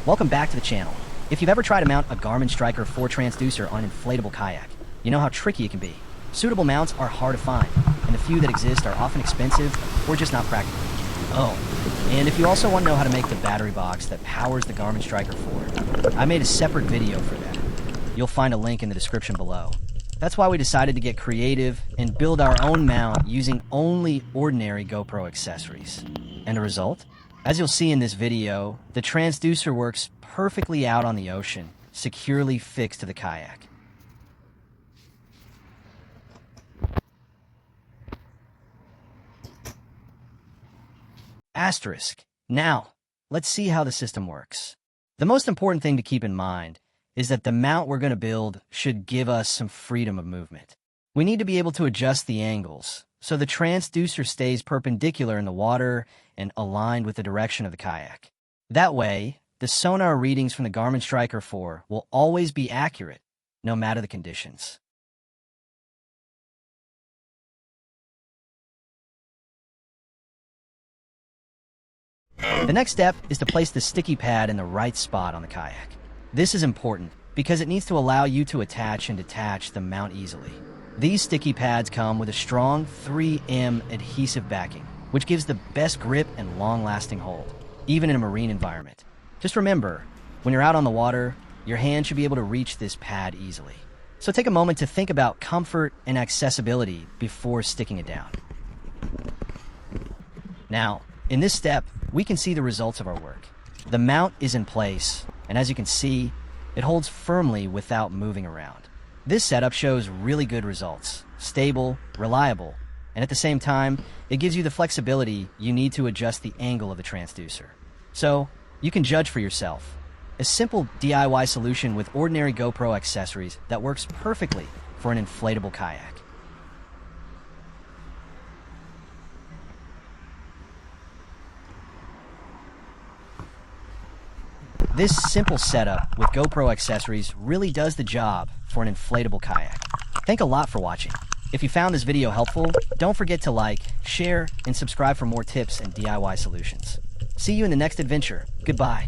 Welcome back to the channel. If you've ever tried to mount a Garmin Striker 4 transducer on an inflatable kayak, you know how tricky it can be. Suitable mounts are hard to find, and the few that exist are often expensive or just not practical. Oh, and if you also want to know how to make the battery box that powers the Garmin Striker 4, I made a separate video for that. You'll find a link in the description below. That's why we decided to get creative and build our own mount using only ordinary GoPro accessories. And the result? As you'll see in this video, the transducer works perfectly out on the ocean, securely fixed to the kayak. Asterisk. Now, let's see how the system works. The most important thing to keep in mind is that the mount we're going to build should give us some freedom of movement. We need to be able to adjust the angles, so the transducer stays perpendicular in the water and aligned with the direction of the kayak. That way, the sonar readings from the Garmin Striker 4 will always be accurate, no matter the conditions. The next step is to place the sticky pad in the right spot on the kayak. This is important because it needs to allow you to attach and detach the mount easily. These sticky pads come with a strong 3M adhesive backing, which gives the best grip and long-lasting hold, even in a marine environment. Just remember, when you're out on the water, your hand should be able to reach this pad easily. So take a moment to think about comfort and accessibility before sticking it down. Now, in this step, we can see the results of our work. The mount is in place, and as you can see, it holds firmly without moving around. This setup shows really good results, stable, reliable, and at the same time, it gives you the flexibility you need to adjust the angle of the transducer. So, you can judge for yourself. A simple DIY solution with ordinary GoPro accessories that works perfectly for an inflatable kayak. This simple setup with GoPro accessories really does the job for an inflatable kayak. Thanks a lot for watching. If you found this video helpful, don't forget to like, share, and subscribe for more tips and DIY solutions. See you in the next adventure. Goodbye.